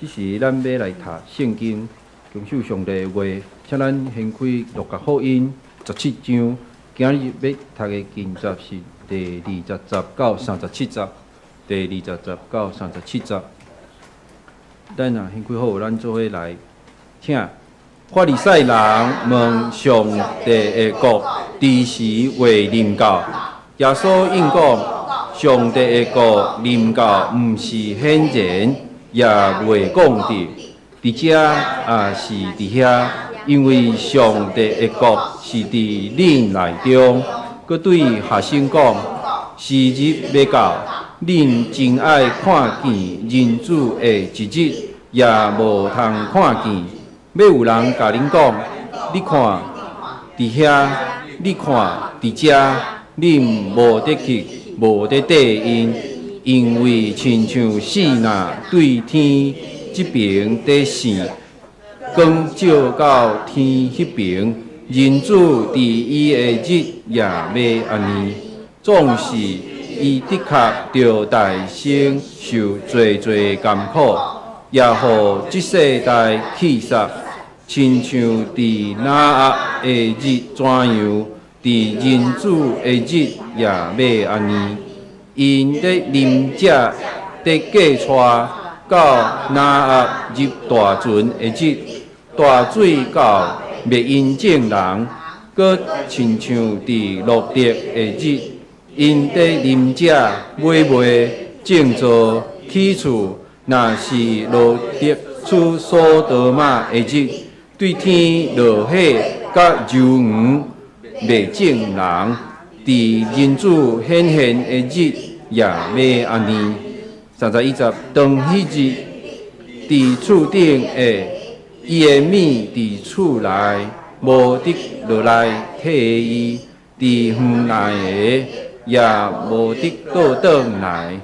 这是咱要来读圣经，遵守上帝的话，请咱先开路加福音17章，今日要读的经节是第20节到37节，第20节到37节。咱先开好，咱做伙来听。法利赛人问上帝的国何时会临到？耶稣应讲：上帝的国临到，毋是显然，也未讲得。伫遮也是伫遐，因为上帝的国是伫恁内中。佮对学生讲：时日要到，恁真爱看见人子的一日，也无通看见。要有人甲恁讲：你看伫遐，你看伫遮，恁无得去，无得答应，因为亲像死若对天这边在生，光照到天迄边，人子伫伊的日也要安尼。总是伊的确着大生受侪艰苦，也互这世代气煞，亲像伫那压的日怎样，伫人子的日也要安尼。因在临者在过带到那压入大船的日，大水到灭因众人，搁亲像伫落地的日。因在临者买卖种作起厝，若是落地出所多玛的日，对天落雪甲柔黄灭种人，伫人子显现的日也要安尼。31节，当迄日，伫厝顶的伊的米伫厝内，无得落来替伊；伫园内的也无得倒转来，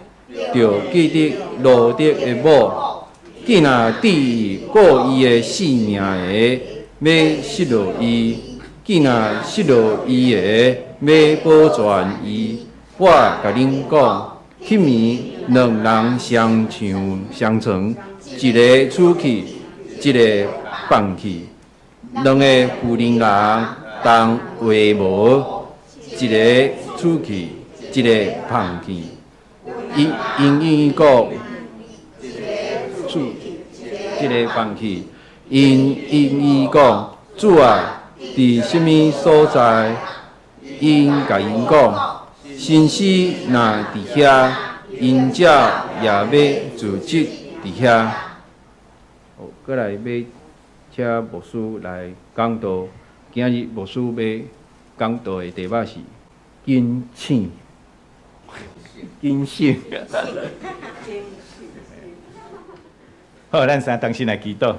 着记得路得的某，既若伫顾伊的性命的，要失落伊；既若失落伊的，要保全伊。我甲恁讲，迄暝两人相床，一个出去，一个放去，两个妇人同话无，一个出去，一个放去。因讲，一个放去。因伊讲，主啊，伫什么所在？因甲因讲，先生若伫遐，因者也要自己伫遐。过来要请牧师来讲道。今日牧师要讲道的题目是警醒。好，咱三同心来祈祷。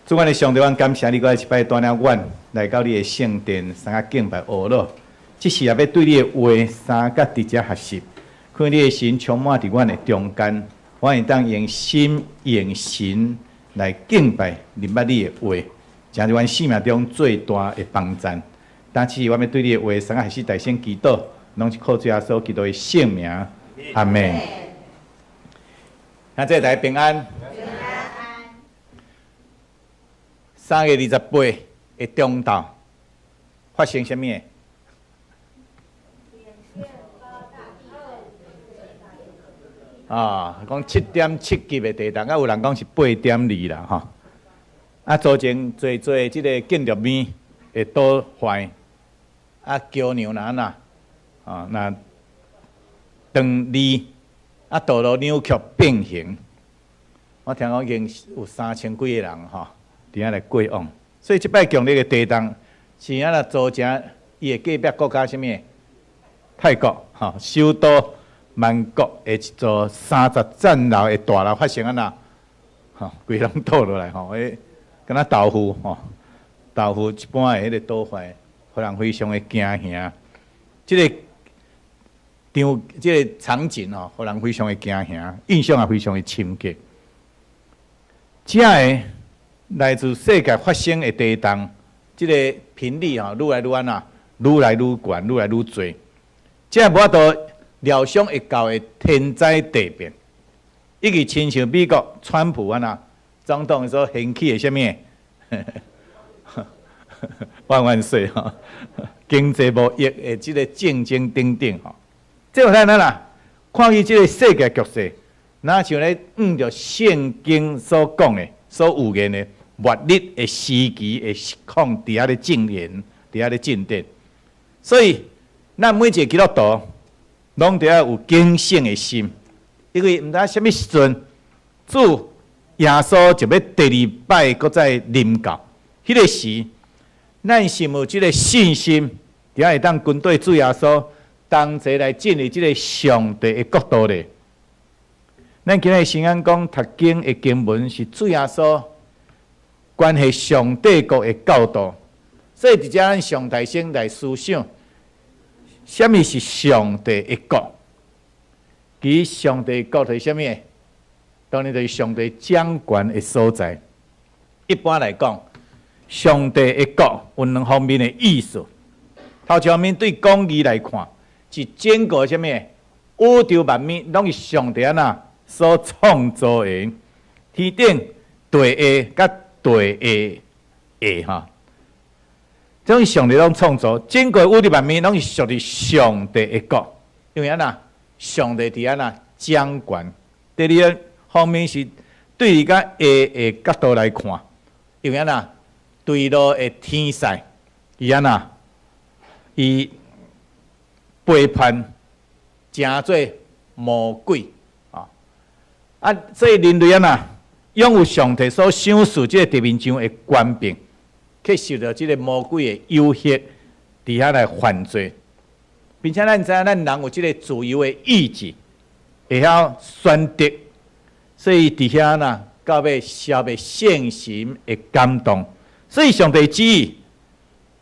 主，阮的上帝，阮感谢你，搁一摆带领阮来到你的圣殿，三个敬拜学乐。这时也要对你的话三个直接学习，看你的神充满伫阮的中间，我会当用心用神来敬拜、明白你的话，成就阮生命中最大的帮助。但是我要对你的话三个学习，大声祈祷，拢是靠主耶稣基督的圣名，阿门。那这大家平安。3月28的中昼发生什么？讲7.7级的地震，有人讲是8.2啦，吼。造成最即个建筑物会倒坏，桥梁那断裂，道路扭曲变形。我听讲已经有3000几个人吼，伫遐来过往。所以即摆强烈的地震是造成伊的隔壁国家什么？泰国吼，首都曼谷的一座30层楼的大楼发生吼，规拢倒落来吼，敢若豆腐吼，豆腐一般的迄个倒坏，互人非常的惊吓。即个场景吼，互人非常的惊吓，印象也非常的深刻。这个来自世界发生的地震，即个频率吼，愈来愈愈来愈悬，愈来愈多。这无法度料想会到的天灾地变，一个亲像美国川普啊呐，总统所掀起的什么？万万岁哈！经济无益的即个竞争等等吼，即有咱啦，看伊即个世界局势，哪像咧着圣经所讲的、所有言的末日的时期的实况伫遐咧进行，伫遐咧进展。所以，咱每一个基督徒，拢得要有警醒的心，因为毋知什么时阵，主耶稣就要第二摆搁再临到，迄个时。咱是有即个信心，伫遐会当军队主耶稣同齐来进入即个上帝的国度咧。咱今日先安讲读经的经文是主耶稣关系上帝国的教导，所以伫遮咱上大先来思想，什么是上帝的国？其上帝国是什么？当然就是上帝掌权的所在。一般来讲。上帝的国有两方面的意思。头一方面对公义来看，是整个什么宇宙万物拢是上帝所创造的，天顶地下甲地下哈，这种上帝拢创造，整个宇宙万物拢是属于上帝的国，因为上帝伫掌权。第二个方面是对伊甲下的角度来看，因为对路的天使，伊背叛，成做魔鬼所以人类拥有上帝所赏赐这个地面上的权柄，去受到这个魔鬼的诱惑，伫遐来犯罪，并且咱知影，咱人有这个自由的意志，会晓选择，所以伫遐到尾消灭圣神的感动。所以上帝旨意，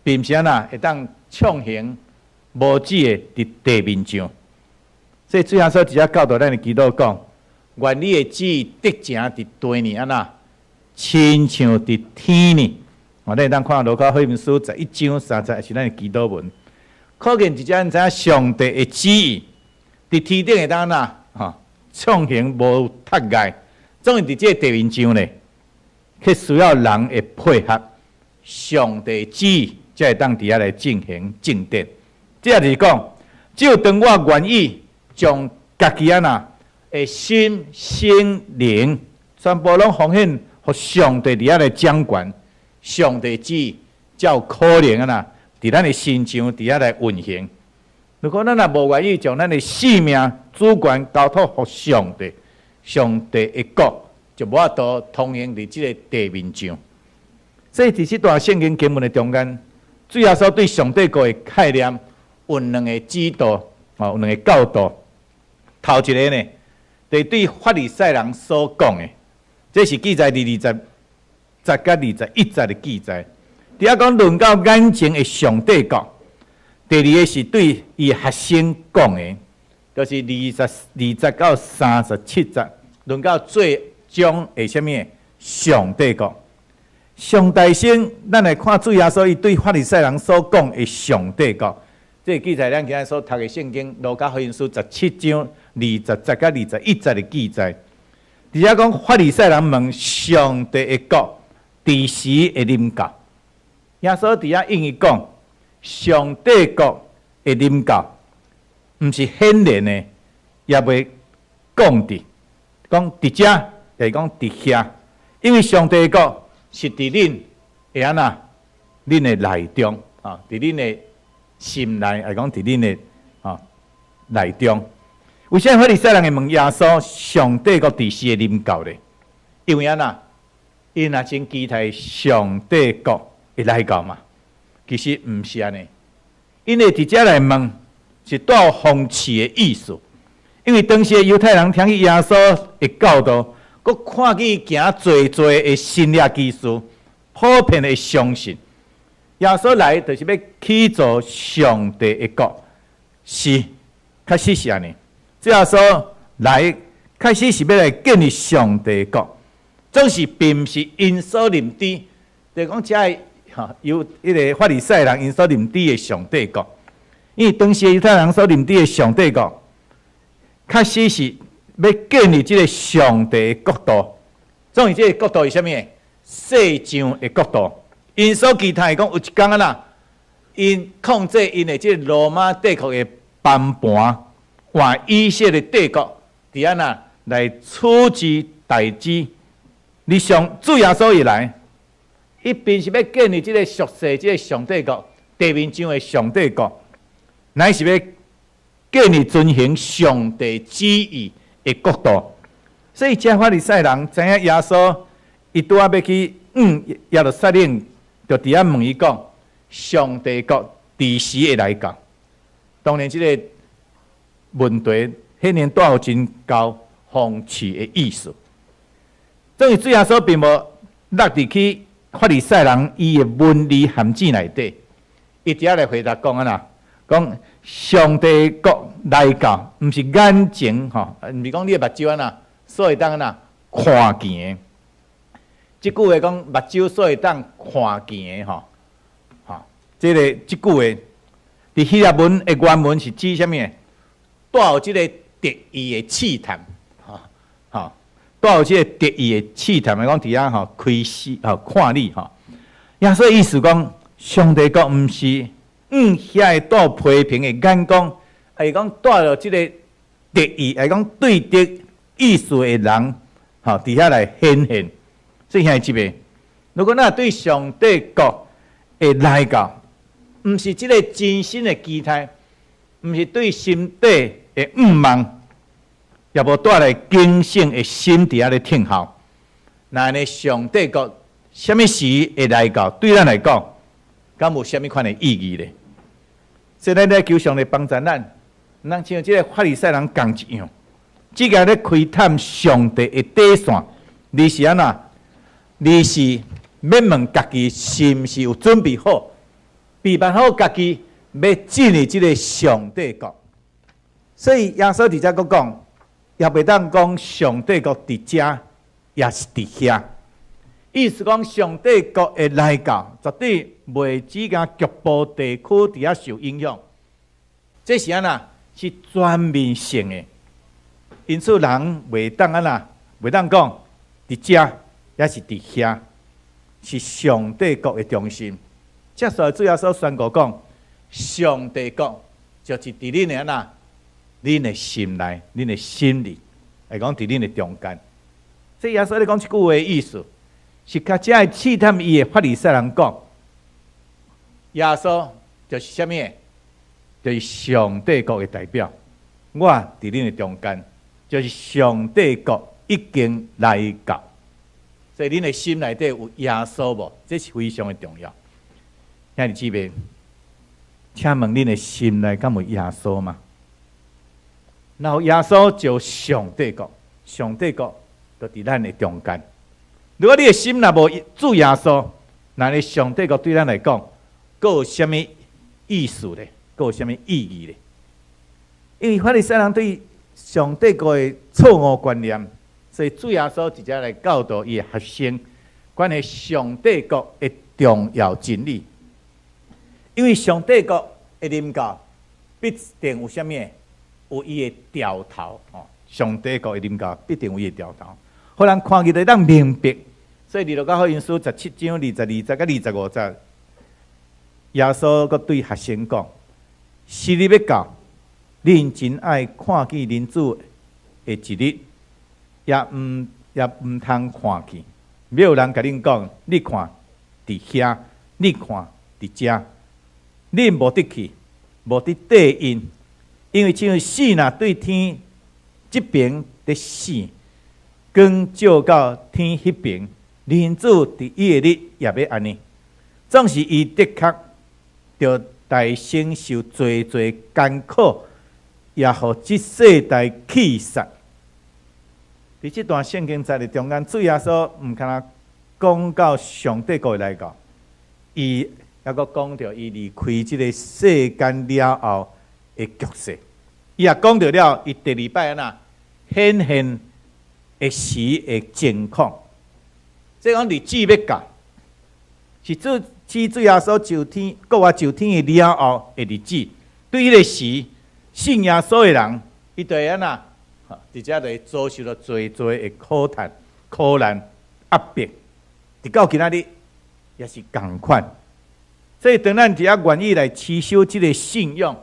并不是会当创行无止的伫地面上。所以最后说，直接教导咱的基督讲，愿你的旨意得成伫地呢，亲像伫天呢。咱会当看《路加福音书》11章30是咱的基督文，可见直接咱知影上帝的旨意伫天顶会当创行无脱碍，总是伫这地面上呢，去需要人的配合。上帝旨意才会当伫遐来进行正典。这也就是讲，只有当我愿意将家己的心、心灵全部拢奉献，互上帝伫遐来掌权，上帝旨意才有可能伫咱的心上伫遐来运行。如果咱无愿意将咱的性命、主权交托互上帝，上帝的国就无法度通行伫即个地面上。所以伫这段圣经经文的中间，主耶稣对上帝国的概念有两个指导，有两个教导。头一个呢，就是对法利赛人所讲的，这是记载伫20甲21节的记载。伫遐讲论到眼前的上帝国。第二个是对伊学生讲的，就是20到37节，论到最终的什么上帝国。上大先，咱来看主耶稣伊对法利赛人所讲的上帝国，这记载咱今日所读的圣经《路加福音书》17章20节到21节的记载。伫遐讲法利赛人问上帝的国第时会临到，耶稣伫遐应伊讲，上帝国会临到，毋是显然的，也袂讲伫，讲伫遮，就是讲伫遐，因为上帝的国。是伫恁会恁的内中伫恁的心内，还讲伫恁的内中。为啥法利赛人会问耶稣上帝国第时会临到咧？因为因若真期待上帝国会来到嘛？其实毋是安尼，因为伫遮来问是带有讽刺的意思。因为当时的犹太人听去耶稣的教导。佮看见行侪的新约技术，普遍的相信耶稣来就是要起造上帝的国，是确实是安尼。主耶稣来确实是要来建立上帝的国，总是并不是因所认知，就是讲遮有迄个法利赛人因所认知的上帝国，因为当时犹太人所认知的上帝国，确实是要建立这个上帝的国度。总之，这个国度是啥物？世上的国度。因所期待讲有一天啊啦，因控制因的这个罗马帝国的班盘，换以色列帝国，伫安那来处置代志。你上主耶稣以来，一边是要建立这个属世这个上帝国，地面上的上帝国，乃是要建立遵行上帝旨意的国度。所以，这法利赛人知影耶稣，伊拄仔要去耶路撒冷，就伫遐问伊讲：上帝国第时会来到？当然，这个问题迄年带有真高讽刺的意思。所以，主耶稣并无落入去法利赛人伊的文理陷阱内底，伊伫遐来回答讲啊啦，讲上帝国来到，毋是眼前吼，毋是讲你的目睭啊啦，所以当啊啦看见的。即句话讲目睭所以当看见的吼，即句话伫希腊文的原文是指啥物？带有即个特异的试探，带有即个特异的试探，讲伫遐吼开始看你吼。耶稣意思讲，上帝国毋是遐会带批评的眼光，是讲带了即个特异，是讲对敌意思的人，伫遐来显现。所以兄弟妹，如果那对上帝国的来到，毋是即个真心的期待，毋是对心底的望，也无带来警醒的心伫遐咧听候。那呢，上帝国什么时会来到？对咱来讲，敢有什么款的意义呢？所以咱咧求上帝帮助咱，咱像即个法利赛人共一样，只个咧开探上帝的底线，你是安那？你是要问家己是毋是有准备好，备办好家己要进入这个上帝国。所以耶稣伫遮佫讲，也袂当讲上帝国伫遮，也是伫遐。意思讲上帝国的来到，绝对袂只甲局部地区伫遐受影响。这是安那？是全面性的。因此人袂当安那？袂当讲伫遮。也是伫遐，是上帝国的中心。这所以主要所宣告讲，上帝国就是伫恁的哪，恁的心内，恁的心里，来讲伫恁的中间。所以耶稣咧讲一句话的意思，是较只会试探伊的法利赛人讲，耶稣就是啥物？就是上帝国的代表。我伫恁的中间，就是上帝国已经来到。所以，恁的心内底有耶稣无？这是非常的重要。兄弟姊妹，请问恁的心内敢有耶稣吗？然后耶稣就上帝国，上帝国就伫咱的中间。如果你的心若无主耶稣，那你上帝国对咱来讲，佫有啥物意思呢？佫有啥物意义呢？因为法利赛人对上帝国的错误观念。所以主耶稣直接来教导伊的学生，关于上帝国的重要真理。因为上帝国的临到，必定有啥物？有伊的调头上帝国的临到，必定有伊的调头，互人看起来当明白。所以《利路加福音书》17章22节到25节，耶稣佮对学生讲：时日要到，恁真爱看见人子的一日。也唔通看去，没有人甲恁讲，你看伫遐，你看伫遮，你无得去，无得对应，因为像死若对天这边的死，光照到天迄边，人子伫伊的日也要安尼。总是伊的确着大承受最艰苦，也互即世代气煞。伫这段圣经在的中间，主耶稣唔敢若讲到上帝国来到，伊也阁讲到伊离开这个世间了后的局势，伊也讲到了伊第二摆那显现的时的情况。即讲日子要到，是主耶稣就天，国外就天的了后的日子。对迄个时，信耶稣的人，伊就会安那伫遮就会遭受到最的苦难、苦难、压迫，直到今仔日也是共款。所以，当咱伫遐愿意来持守即个信仰，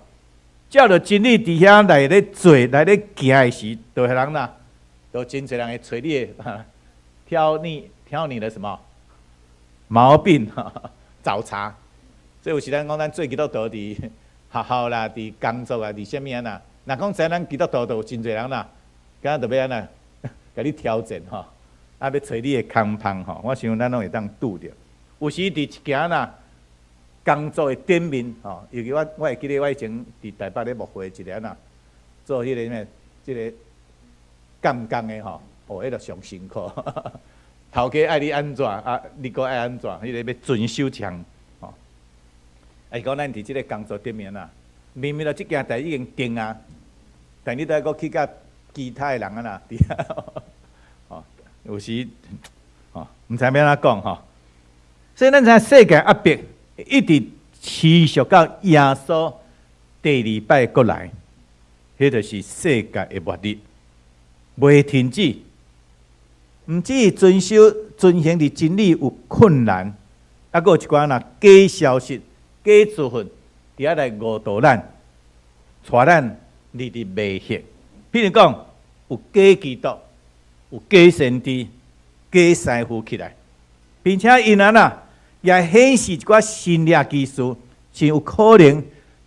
照着真理伫遐来咧做、来咧行的时，就迄人啦，都真侪人会找你的挑你的什么毛病、找茬。所以有时咱讲，咱做基督徒伫学校啦、伫工作啊、伫啥物啊呐？若讲知咱基督徒，就有真侪人啦，敢若就要安那，甲你挑战吼，啊要找你的空芳吼。我想咱拢会当拄着。有时伫一件呐工作的顶面吼，尤其我会记得我以前伫台北咧牧会一个呐，做迄个咩，即个干工的吼，迄个上辛苦。头家爱你安怎啊？你搁爱安怎？迄个要遵守强吼。啊，是讲咱伫即个工作顶面啊，明明就即件代已经定啊，但你都还搁去甲其他的人啊啦，伫遐吼，有时吼，毋知要安怎讲吼。所以咱知世界压迫一直持续到耶稣第二摆过来，迄就是世界的末日，袂停止。毋只遵行的真理有困难，还佫有一寡若假消息、假资讯，伫遐来误导咱，带咱入迷惑。譬如讲，有假基督，有假先知、假师傅起来，并且因也显示一寡新掠技术，真有可能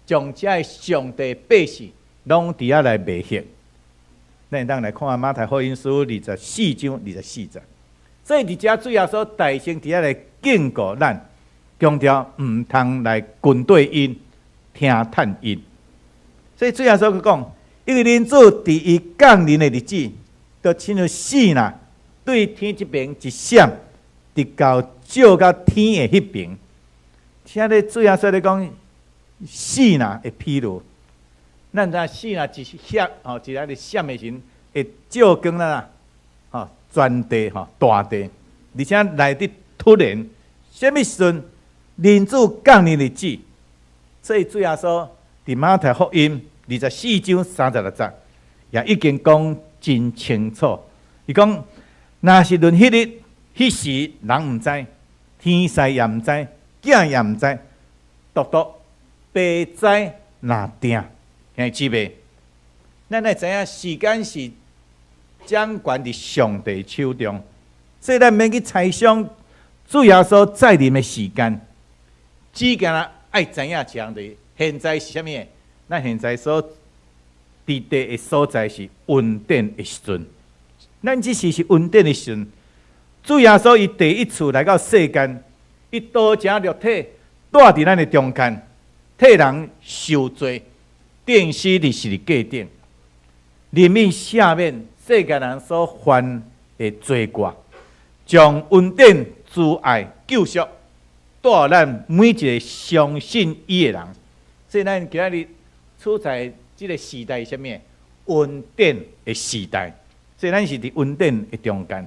将这上帝百姓拢伫遐来迷惑。咱当来看马太福音书24章24节，所以伫遮主耶稣大声伫遐来警告咱，强调毋通来跟对因、听叹因。所以主耶稣讲，一个人子伫伊降临的日子，就亲像死啦，对天这边一闪，直到照到天的迄边。听咧主耶稣咧讲，死啦会披露。咱知死啦一闪吼，一来咧闪的时，会照光咱啦，吼全地吼大地，而且内底突然，什么时阵人子降临日子？所以主耶稣伫马太福音24章36节，也已经讲真清楚。伊讲，若是论迄日、迄时，人毋知，天使也毋知，囝也毋知，独独爸知若定。兄姊妹，咱会知影时间是掌管伫上帝手中，所以咱免去猜想主耶稣再临的时间，只干那爱知影一样的。现在是啥物？咱现在所伫地的所在是稳定的时阵，咱只是稳定的时阵。主耶稣伊第一次来到世间，伊道成肉体，住伫咱的中间，替人受罪。定死伫十字架顶，怜悯赦免世界人所犯的罪过，将恩典、慈爱、救赎带咱每一个相信伊的人。所以咱今日处在这个时代是啥物？恩典的时代。所以咱是伫恩典的中间。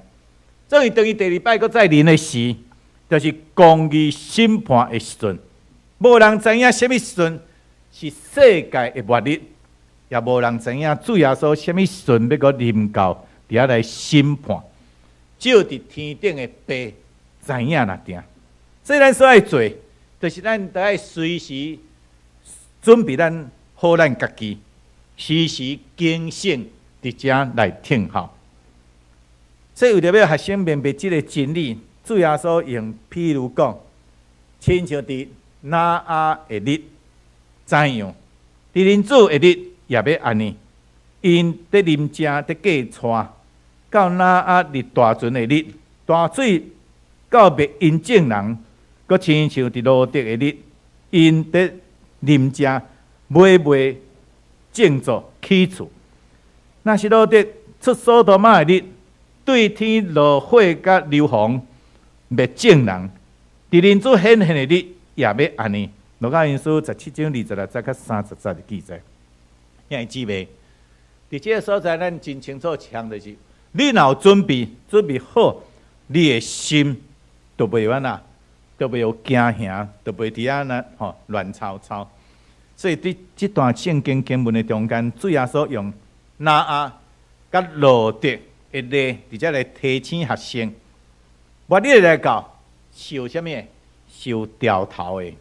所以等于第二摆再临的时，就是公义审判的时阵。无人知影什么时阵是世界的末日，也无人知影主耶稣什么时阵要搁临到，伫遐来审判。只有伫天顶的爸知影若定。所以咱所爱做，就是咱得爱随时准备咱好咱家己，时时警醒伫遮来听候。所以为着要学生明白即个真理，主耶稣用譬如讲，亲像伫拿阿的日。怎样？伫人子的日也要安尼，因得啉食得过带，到拿阿日大船的日，大水到灭因正人，佮亲像伫罗得的日，因得啉食买建造起厝。若是罗得出所多玛的日，对天落火甲硫磺灭正人，伫人子显现的日也要安尼。路加福音书17章26节到30节的记载，兄弟姊妹，伫这个所在，咱真清楚强的是，你若有准备好，你的心就袂有哪，就袂有惊吓，就袂伫遐那吼乱吵吵。所以伫这段圣经经文的中间，主耶稣用拿阿甲路德的例，伫遮来提醒学生，末日来到受啥物？受掉头的。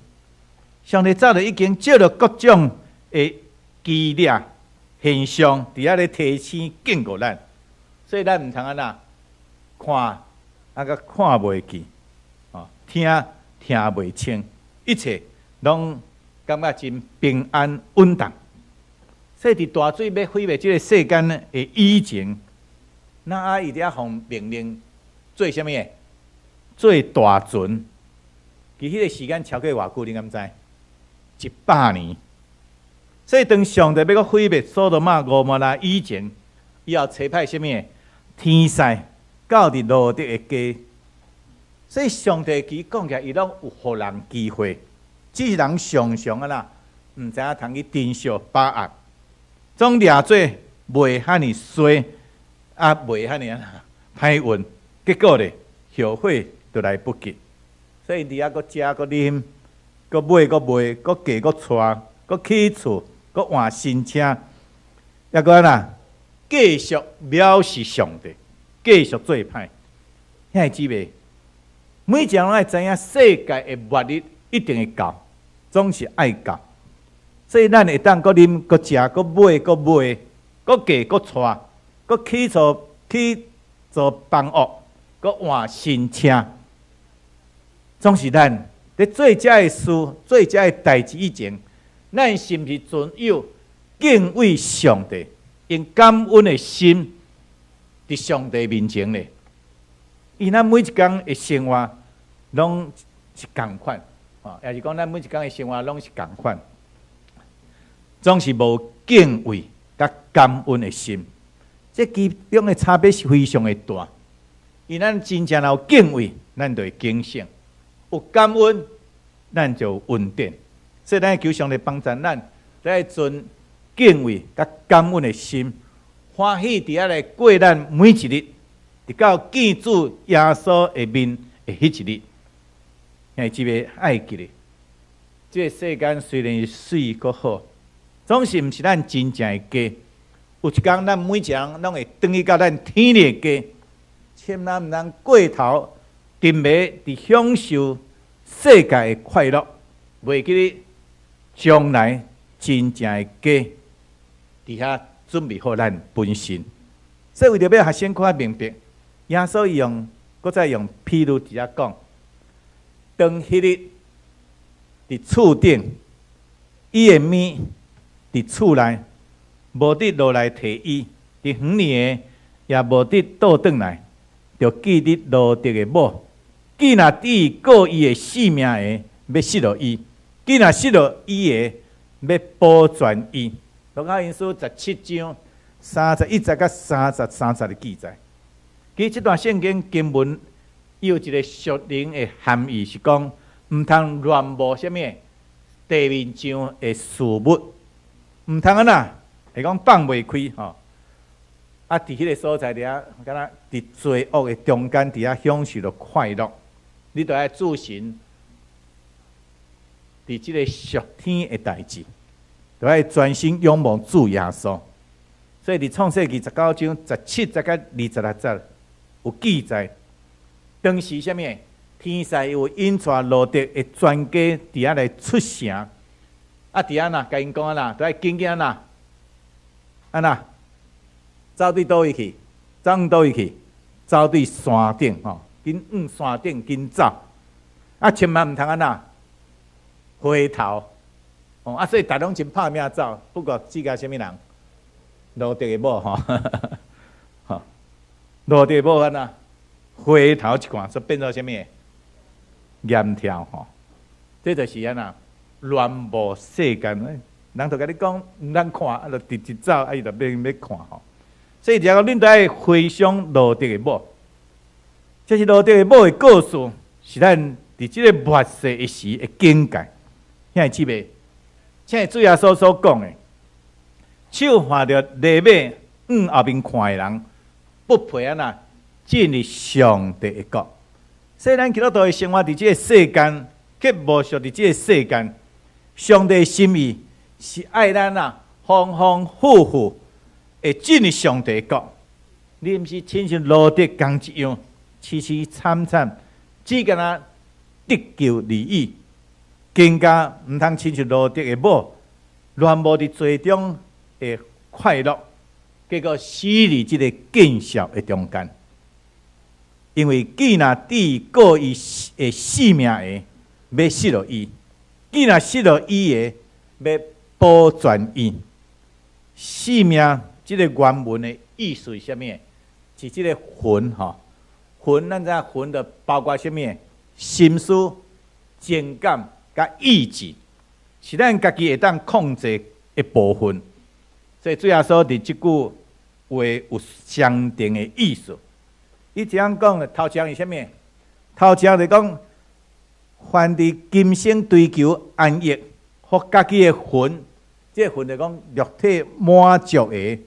上帝早就已经借着各种的伎俩现象，伫遐咧提醒警告咱，所以咱毋通安那看甲看袂记，听袂清，一切拢感觉真平安稳当。所以伫大水要毁灭即个世间的以前，咱爱伊伫遐奉命令做啥物？做大船。其迄个时间超过偌久，你敢知？100年。所以当上帝要搁毁灭所罗门、蛾摩拉以前，伊要差派啥物？天使到伫罗德的家。所以上帝其讲起来，伊拢有互人机会，只是人常常毋知影通去珍惜把握。总掠做袂遐尼衰，袂遐尼歹运，结果咧后悔就来不及。所以伫遐搁食搁啉，搁买搁卖，搁嫁搁娶，搁起厝，搁换新车，抑搁继续藐视上帝，继续做歹。遐会姊妹，每一个人爱知影世界的末日一定会到，总是爱到。所以咱会当搁啉、搁食、搁买、搁卖、搁嫁、搁娶、搁起做房屋、搁换新车，总是咱伫做遮的事、做遮的代志以前，咱是毋是存有敬畏上帝、用感恩的心伫上帝面前呢？因咱每一天的生活拢是共款，也是讲咱每一天的生活拢是共款。总是无敬畏甲感恩的心，这其中的差别是非常的大。因咱真正有敬畏，咱就会警醒；有感恩，咱就有稳定。所以咱求上帝帮助咱，来存敬畏甲感恩的心，欢喜伫遐来过咱每一日，直到见主耶稣的面的迄一日。因为即个爱记咧，这个世间虽然是水阁好。总是毋是咱真正的家，有一天咱每一个人拢会转去到咱天里的家，千万毋通过头，沉迷伫享受世界的快乐，袂记咧将来真正的家伫遐准备好咱本身。所以为着要学生看明白，耶稣搁再用譬如伫遐讲，当迄日伫厝顶，伊的面。伫厝内，无得落来摕伊；伫远里也无得倒转来，就记得罗德的某。既若伊过伊的性命的，要失落伊；既若失落伊的，要保全伊。路加因书17章31节到33节的记载。其实这段圣经经文有一个属灵的含义，是讲毋通乱冒什么地面上的事物。毋通会讲放袂开吼，伫迄个所在遐，敢若伫罪恶的中间，伫遐享受着快乐，你着爱自信伫即个属天的代志，着爱专心仰望主耶稣。所以伫创世纪19章17节到26节有记载，当时啥物？天使有引带罗德的全家伫遐来出城。伫遐甲因讲都爱紧紧走对倒位去，走倒位去，走对山顶吼，紧山顶紧走，千万毋通回头，所以逐拢真拍命走，不过只甲啥物人，罗德的某吼，罗德的某回头一看，就变做啥物？炎条吼，这就是乱冒世间，人就甲你讲，毋通看，就直直走，伊就要看吼。所以然后恁都爱回想罗德的某，这是罗德的某的故事，是咱伫即个末世一时的境界。遐会姊妹，像主耶稣所讲的，手划着犁马后面看的人，不配进入上帝的国。所以咱基督徒的生活伫即个世间，却无属伫即个世间。上帝的心意是爱咱丰丰富富，会进入上帝的国，你毋是亲像罗德共一样，凄凄惨惨，只敢若得救利益，更加毋通亲像罗德的某，乱无伫罪中的快乐，结果死伫即个见笑的中间。因为既若地过伊的性命的，要失落伊；既若失落伊的，要保全伊。性命即个原文的意思是啥物？是即个魂吼，魂咱知影魂就包括啥物？心思、情感甲意志，是咱家己会当控制的部分。所以最后说伫即句话有相同的意思。伊这样讲的，头前是啥物？头前就讲，凡伫今生追求安逸，互家己的魂，这个魂就讲肉体满足的，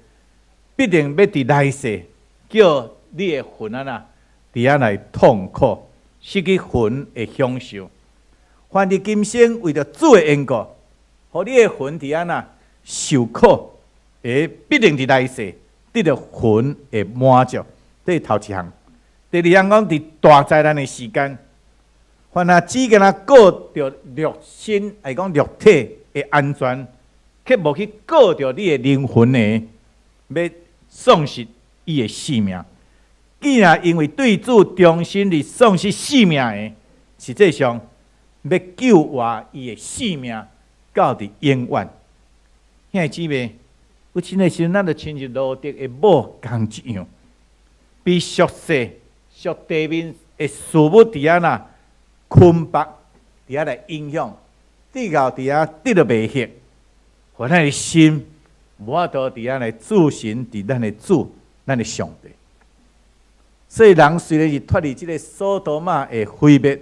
必定要伫来世叫你的魂啊呐，伫遐来痛苦，失去魂的享受。凡伫今生为着主的缘故，互你的魂伫遐呐受苦，必定伫来世得到魂的满足。这是头一项。第二项讲，伫大灾难的时间，凡若只敢若顾着肉身，系讲肉体的安全，却无去顾着你的灵魂的，要丧失伊的性命。既然因为对主忠心而丧失性命的，实际上要救活伊的性命，到伫永远。兄弟姊妹，有亲的时阵，咱就亲像罗德的某共一样，被俗世、俗地面的事物伫遐呐捆绑，伫遐来影响，最后伫遐得到袂晓，互咱的心无法度伫遐来自信伫咱的主、咱的上帝。所以人虽然是脱离这个索多玛的毁灭，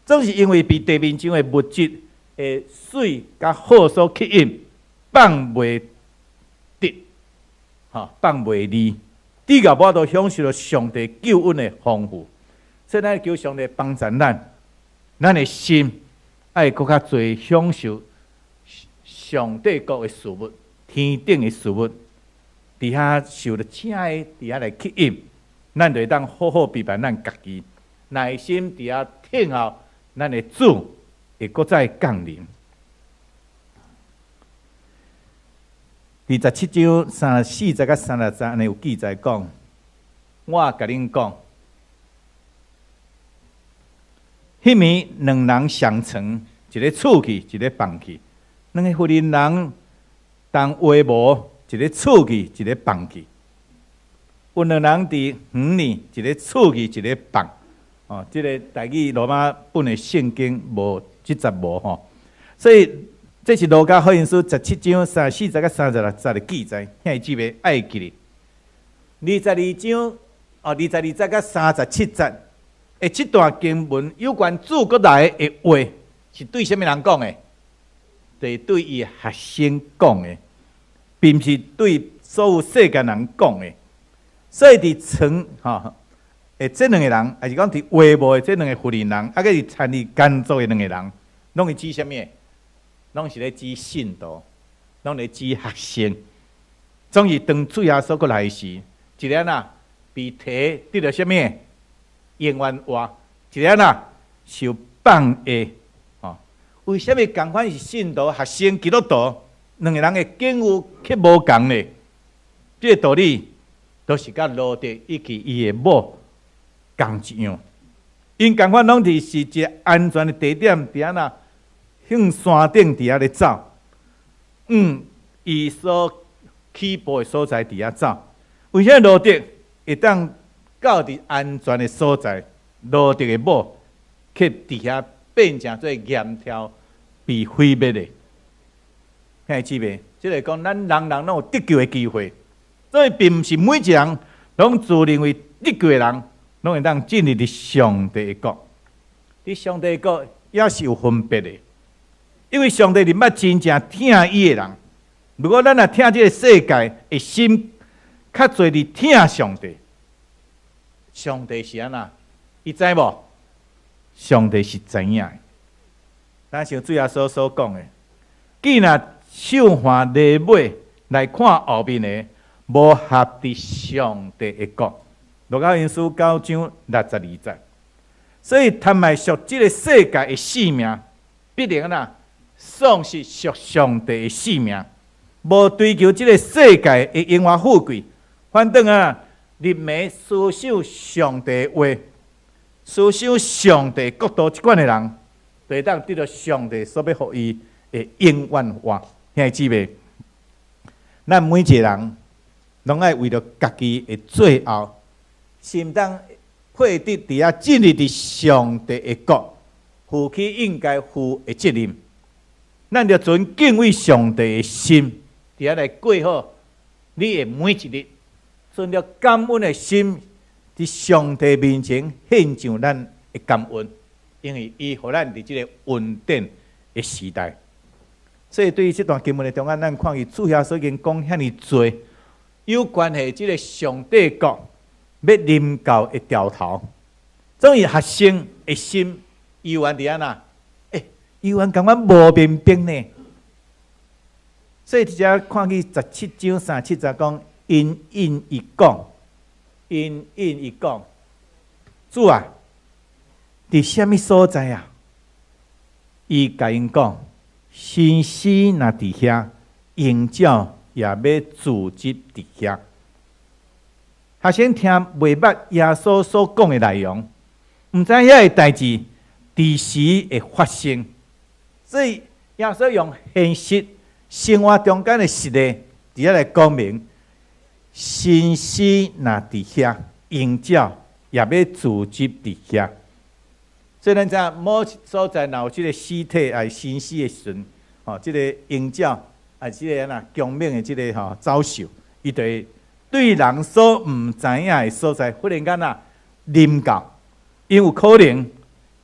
总是因为被地面上的物质的水甲火所吸引，放袂得，放袂离，最后无法度享受到上帝救恩的丰富。所以咱求上帝帮助咱的心爱更较侪享受上帝国的事物、天顶的事物，伫遐受着请的，伫遐来吸引。咱就会当好好陪伴咱家己，耐心伫遐听候咱的主会搁再降临。第17章34节到30节安尼有记载讲，我甲恁讲，迄暝两人相床，一个厝去，一个放去；两个妇人人同话无，一个厝去，一个放去。有两人伫园里，一个厝去，一个放。这个台语罗马本的圣经无这节无吼，所以这是路加福音书17章34节到36节的记载。兄弟姊妹爱记哩。22章22节到37节的这段经文有关主国来的话，是对什么人讲的？就是对伊学生讲的，并不是对所有世间人讲的。所以伫床这两个人，还是讲伫话无的这两个妇人人，啊，个是参与工作的两个人，拢是指什么？拢是咧指信徒，拢咧指学生。总是当主耶稣过来时，一个人被提得到什么？永远活，一个人受放下。为什么同款是信徒、学生、基督徒，两个人的境遇却无同呢？这个道理都是甲罗德以及伊的某共一样。因同款拢是一个安全的地点，伫遐呐向山顶伫遐咧走，伊所起步的所在伫遐走。为啥罗德会当到伫安全的所在？罗德的某却伫遐变成做严条被毁灭的。兄弟姊妹，即个讲咱人人拢有得救的机会，所以并毋是每一个人拢自认为得救的人，拢会当进入伫上帝的国。伫上帝的国也是有分别的，因为上帝是捌真正听伊的人。如果咱若听这个世界的心较侪伫听上帝，上帝是安那？伊知无？上帝是知影的。咱像主耶稣所讲的，既然手环礼尾来看后面的，无合伫上帝的国。路加福音书9章62节。所以贪爱属这个世界的性命，必然丧失属上帝的性命。无追求这个世界的荣华富贵，反倒入迷思想上帝的话，思想上帝国度这款的人，就会当得到上帝所要予伊的永远话。兄弟姊妹，咱每一个人拢爱为了家己的最后，心当配得伫遐进入伫上帝的国，负起应该负的责任。咱着存敬畏上帝的心，伫遐来过好你的每一日，存着感恩的心，伫上帝面前献上咱的感恩，因为伊互咱伫即个稳定的时代。所以对于这段经文的中间，咱看伊主耶稣已经讲遐尼多有关系即个上帝国要临到的条头，总以学生的心犹原伫遐犹原感觉无明白呢。所以直接看去17章37节讲，因伊讲，主啊，伫什么所在啊？伊甲因讲，先师若伫遐，应召也要组织伫遐。学生听袂捌耶稣所讲的内容，毋知遐个代志伫时会发生，所以耶稣用现实生活中间的实例，伫遐来讲明，先师若伫遐，应召也要组织伫遐。所以咱知某所在若有即个尸体啊，先师的时阵，即个应召啊，即个强命的即个走秀，伊就会对人所毋知影的所在，忽然间临到，因有可能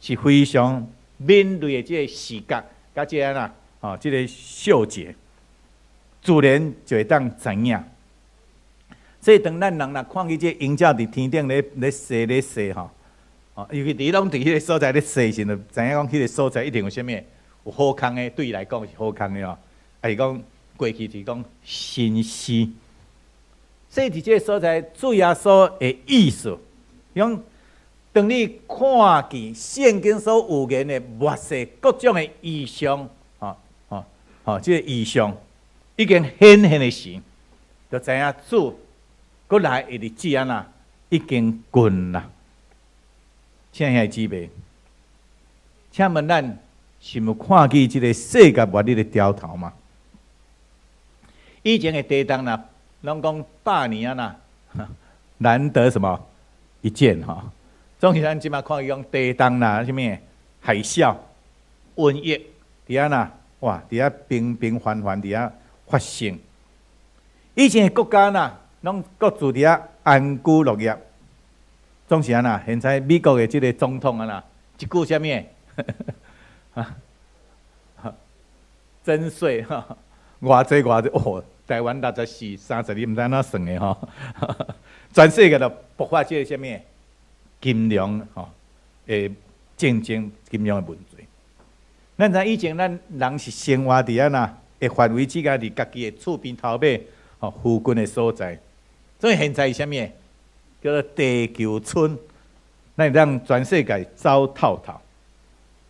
是非常敏锐的即个视觉，甲即个即个嗅觉，自然就会当知影。所以当咱人看见即个鹰鸟伫天顶咧飞尤其伫拢伫迄个所在咧飞时，就知影讲迄个所在一定有啥物，有好康的，对伊来讲是好康的是讲过去是讲新诗。所以伫即个所在，主耶稣的意思，讲当你看见圣经所有言的末世各种的异象，即个异象已经显现的时，就知影主过来的日子已经近啦。亲爱的姊妹，请问咱是毋看见即个世界末日的兆头吗？以前的地动拢讲100年难得什么一见总是咱即马看伊讲地动什么海啸、瘟疫，伫遐哇，伫遐平凡伫遐发生。以前的国家拢各自伫遐安居乐业。总是现在美国的这个总统一句什么？征税偌济台湾64、30，你毋知哪算的全世界都爆发这个什么金融竞争、金融的问题。咱知以前咱人是生活伫遐会范围之间伫家己的厝边头尾附近的所在，所以现在是什么？叫做地球村，咱让全世界走透透。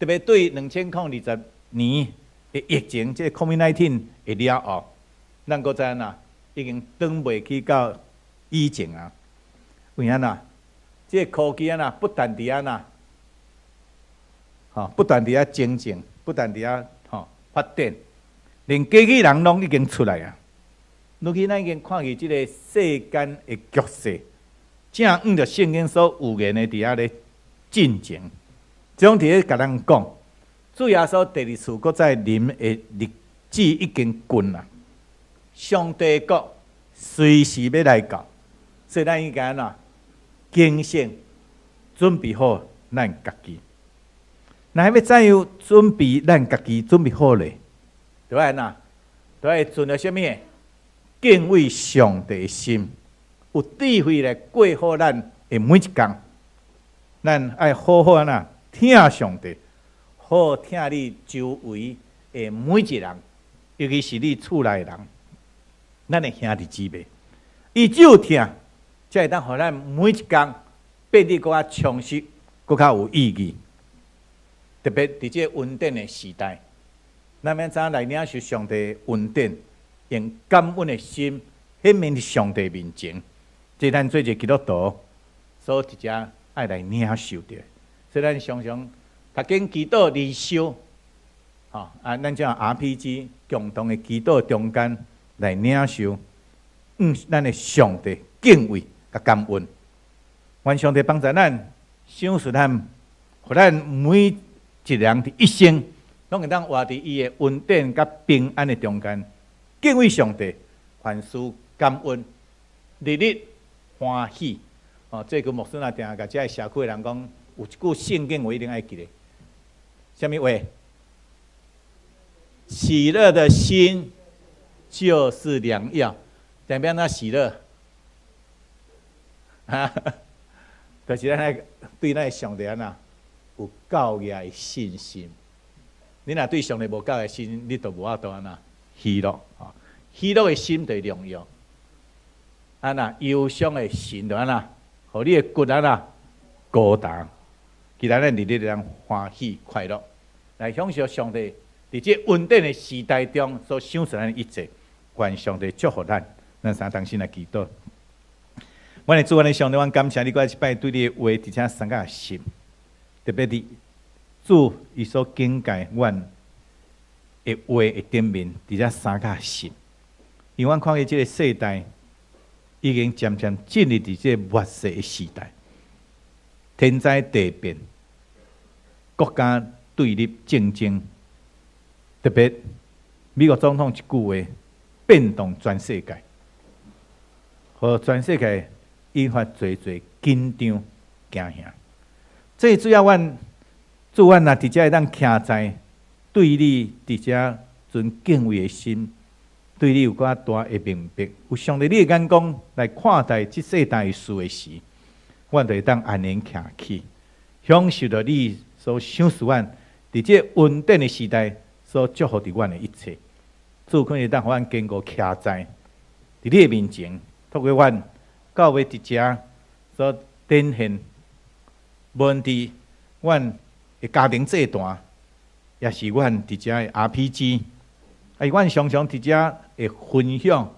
特别对2020年的疫情，这个 COVID-19 会了后，咱国知已经转袂去到以前啊。为安这个科技不但伫遐不但伫遐精进，不但伫遐发展，连机器人拢已经出来啊。如今咱已经看见这个世间的局势。正按着圣经所有言的伫遐咧进行，总伫咧甲咱讲，主耶稣第二次搁再临的日子已经近啦。上帝国随时要来到，所以咱应该警醒，准备好咱家己。那要怎样准备咱家己准备好咧？对啊，对，存了什么？敬畏上帝的心。有智慧来过好咱的每一天，咱爱好好听上帝，好听你周围的每一人，尤其是你厝内的人，咱的兄弟姊妹，伊只有听，才会当互咱每一工变得更较充实，更较有意义。特别伫这稳定的时代，咱要怎来领受上帝稳定，用感恩的心显明伫上帝面前。这咱做一个基督徒，所直接爱来领受的。所以咱常常读经祈祷离修，咱这样 RPG 共同的祈祷中间来领受，咱的上帝敬畏甲感恩。愿上帝帮助咱，赏赐咱，互咱每一人的一生，拢会当活伫伊的稳定甲平安的中间，敬畏上帝，凡事感恩，日日欢喜。这句牧师啊，定甲这社区的人讲，有一句圣经我一定爱记得，什么话？喜乐的心就是良药。代表那喜乐，就是咱对咱上帝有够个的信心。你若对上帝无够个信，你就无法度喜乐。喜乐的心就是良药。忧伤的心就互你的骨高大。其他咱日日让欢喜快乐，来享受上帝伫这稳定的时代中所赏赐咱的一切。愿上帝祝福咱。咱三同心来祈祷。阮的主，阮的上帝，阮感谢你，过一摆对你的话，而且三个心，特别伫主伊所警戒阮的话的顶面，而且三个心。因为阮看见这个世代已经渐渐进入伫这末世的时代，天灾地变，国家对立竞争，特别美国总统一句话，变动全世界。和全世界引发侪紧张惊吓，这主要阮若伫遮会当徛在对你伫遮存敬畏的心，对你有较大的明白，有上帝你的眼光来看待这世代的事的时，阮就会当安然徛起，享受到你所赏赐阮伫这稳定的时代所祝福伫阮的一切。主可以当互阮坚固徛在伫你的面前。透过阮教会伫遮所展现，无论伫阮的家庭这段，也是阮伫遮的 RPG， 阮常常伫遮会分享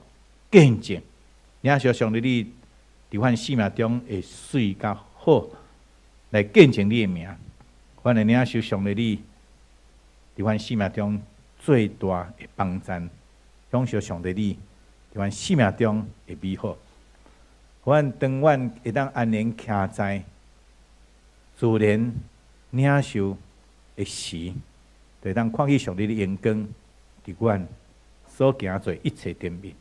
见证，领受上帝你伫阮生命中会水甲好，来见证你的名。阮会领受上帝你伫阮生命中最大的帮助，享受上帝你。伫阮生命中的美好，当阮会当安然徛在自然领受的时，就会当看见上帝的阳光伫阮所行做一切顶面。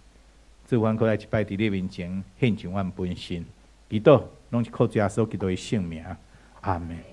主，阮过来一摆伫你面前献上阮本身，祈祷拢是靠耶稣基督的圣名，阿门。